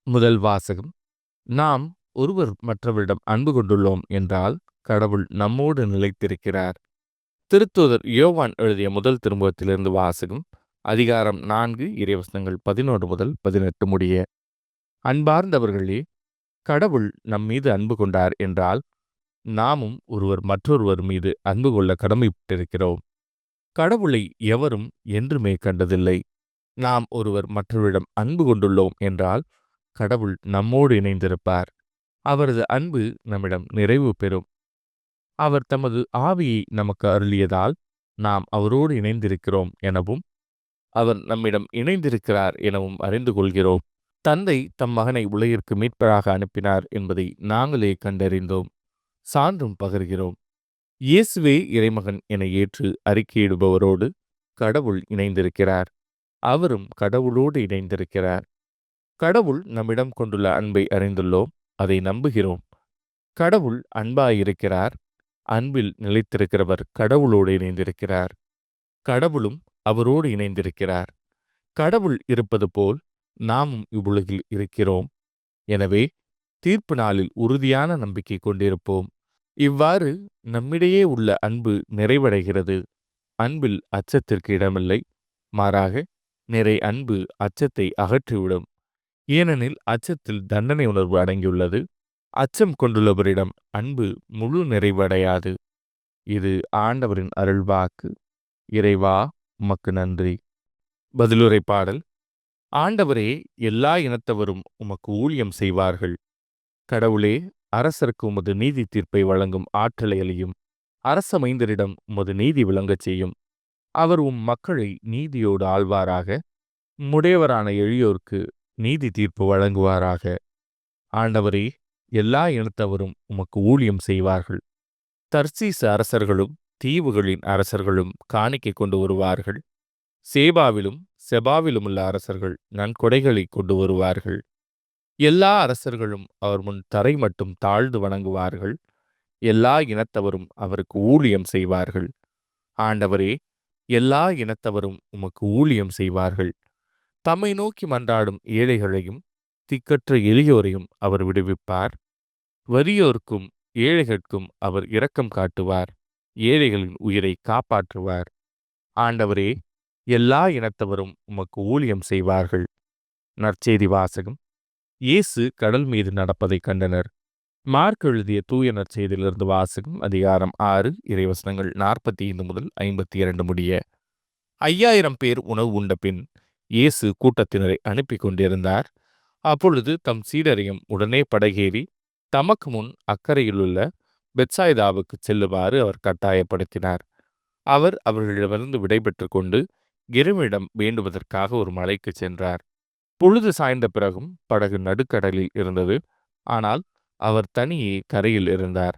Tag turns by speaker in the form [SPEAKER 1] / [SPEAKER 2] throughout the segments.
[SPEAKER 1] முதல் வாசகம். நாம் ஒருவர் மற்றவரிடம் அன்பு கொண்டுள்ளோம் என்றால் கடவுள் நம்மோடு நிலைத்திருக்கிறார். திருத்தூதர் யோவான் எழுதிய முதல் திருமுகத்திலிருந்து வாசகம். அதிகாரம் 4 இறைவசனங்கள் 11 முதல் 18 முடிய. அன்பார்ந்தவர்களே, கடவுள் நம் மீது அன்பு கொண்டார் என்றால் நாமும் ஒருவர் மற்றொருவர் மீது அன்பு கொள்ள கடமைப்பட்டிருக்கிறோம். கடவுளை எவரும் என்றுமே கண்டதில்லை. நாம் ஒருவர் மற்றவரிடம் அன்பு கொண்டுள்ளோம் என்றால் கடவுள் நம்மோடு இணைந்திருப்பார். அவரது அன்பு நம்மிடம் நிறைவு பெறும். அவர் தமது ஆவியை நமக்கு அருளியதால் நாம் அவரோடு இணைந்திருக்கிறோம் எனவும் அவர் நம்மிடம் இணைந்திருக்கிறார் எனவும் அறிந்து கொள்கிறோம். தந்தை தம் மகனை உலகிற்கு மீட்பராக அனுப்பினார் என்பதை நாங்களே கண்டறிந்தோம், சான்றும் பகர்கிறோம். இயேசுவே இறைமகன் என ஏற்று அறிக்கையிடுபவரோடு கடவுள் இணைந்திருக்கிறார். அவரும் கடவுளோடு இணைந்திருக்கிறார். கடவுள் நம்மிடம் கொண்டுள்ள அன்பை அறிந்துள்ளோம், அதை நம்புகிறோம். கடவுள் அன்பாயிருக்கிறார். அன்பில் நிலைத்திருக்கிறவர் கடவுளோடு இணைந்திருக்கிறார். கடவுளும் அவரோடு இணைந்திருக்கிறார். கடவுள் இருப்பது போல் நாமும் இவ்வுலகில் இருக்கிறோம். எனவே தீர்ப்பு நாளில் உறுதியான நம்பிக்கை கொண்டிருப்போம். இவ்வாறு நம்மிடையே உள்ள அன்பு நிறைவடைகிறது. அன்பில் அச்சத்திற்கு இடமில்லை. மாறாக நிறை அன்பு அச்சத்தை அகற்றிவிடும். ஏனெனில் அச்சத்தில் தண்டனை உணர்வு அடங்கியுள்ளது. அச்சம் கொண்டுள்ளவரிடம் அன்பு முழு நிறைவடையாது. இது ஆண்டவரின் அருள்வாக்கு. இறைவா, உமக்கு நன்றி. பதிலுரை பாடல். ஆண்டவரே, எல்லா இனத்தவரும் உமக்கு ஊழியம் செய்வார்கள். கடவுளே, அரசருக்கு உமது நீதி தீர்ப்பை வழங்கும் ஆற்றலை அளியும். அரச மைந்தரிடம் உமது நீதி விளங்கச் செய்யும். அவர் மக்களை நீதியோடு ஆள்வாராக. உம்முடையவரான எளியோர்க்கு நீதி தீர்ப்பு வழங்குவாராக. ஆண்டவரே, எல்லா இனத்தவரும் உமக்கு ஊழியம் செய்வார்கள். தர்சீச அரசர்களும் தீவுகளின் அரசர்களும் காணிக்கை கொண்டு வருவார்கள். சேபாவிலும் செபாவிலும் உள்ள அரசர்கள் நன்கொடைகளை கொண்டு வருவார்கள். எல்லா அரசர்களும் அவர் முன் தரை மட்டும் தாழ்ந்து வணங்குவார்கள். எல்லா இனத்தவரும் அவருக்கு ஊழியம் செய்வார்கள். ஆண்டவரே, எல்லா இனத்தவரும் உமக்கு ஊழியம் செய்வார்கள். தம்மை நோக்கி மன்றாடும் ஏழைகளையும் திக்கற்ற எளியோரையும் அவர் விடுவிப்பார். வறியோர்க்கும் ஏழைகளுக்கும் அவர் இரக்கம் காட்டுவார். ஏழைகளின் உயிரை காப்பாற்றுவார். ஆண்டவரே, எல்லா இனத்தவரும் உமக்கு ஊழியம் செய்வார்கள். நற்செய்தி வாசகம். இயேசு கடல் மீது நடப்பதை கண்டனர். மார்க் எழுதிய தூய நற்செய்தியிலிருந்து வாசகம். அதிகாரம் 6 இறைவசனங்கள் 45 முதல் 52 முடிய. 5000 பேர் உணவு உண்ட பின் இயேசு கூட்டத்தினரை அனுப்பி கொண்டிருந்தார். அப்பொழுது தம் சீடரையும் உடனே படகேறி தமக்கு முன் அக்கறையிலுள்ள பெத்சாய்தாவுக்கு செல்லுமாறு அவர் கட்டாயப்படுத்தினார். அவர் அவர்களிடமிருந்து விடைபெற்று கொண்டு இறைவனிடம் வேண்டுவதற்காக ஒரு மலைக்கு சென்றார். பொழுது சாய்ந்த பிறகும் படகு நடுக்கடலில் இருந்தது. ஆனால் அவர் தனியே கரையில் இருந்தார்.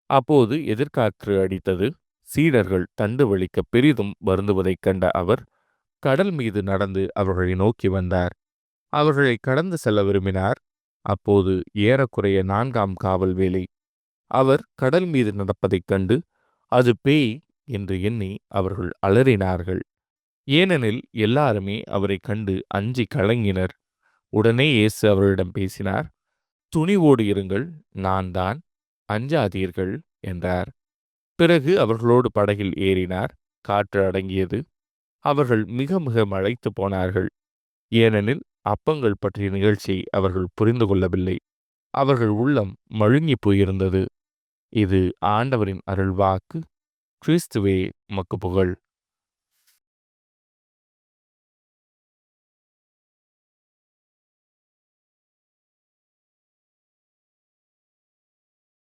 [SPEAKER 1] அப்போது எதிர்காற்று அடித்தது. சீடர்கள் தண்டு வலிக்க பெரிதும் வருந்துவதைக் கண்ட அவர் கடல் மீது நடந்து அவர்களை நோக்கி வந்தார். அவர்களை கடந்து செல்ல விரும்பினார். அப்போது ஏறக்குறைய 4ஆம் காவல் வேளை. அவர் கடல் மீது நடப்பதைக் கண்டு அது பேய் என்று எண்ணி அவர்கள் அலறினார்கள். ஏனெனில் எல்லாருமே அவரை கண்டு அஞ்சி கலங்கினர். உடனே இயேசு அவர்களிடம் பேசினார். துணிவோடு இருங்கள், நான் தான், அஞ்சாதீர்கள் என்றார். பிறகு அவர்களோடு படகில் ஏறினார். காற்று அடங்கியது. அவர்கள் மிக மிக மலைத்து போனார்கள். ஏனெனில் அப்பங்கள் பற்றிய நிகழ்ச்சியை அவர்கள் புரிந்து கொள்ளவில்லை. அவர்கள் உள்ளம் மழுங்கி போயிருந்தது. இது ஆண்டவரின் அருள்வாக்கு. கிறிஸ்துவே, உமக்கு புகழ்.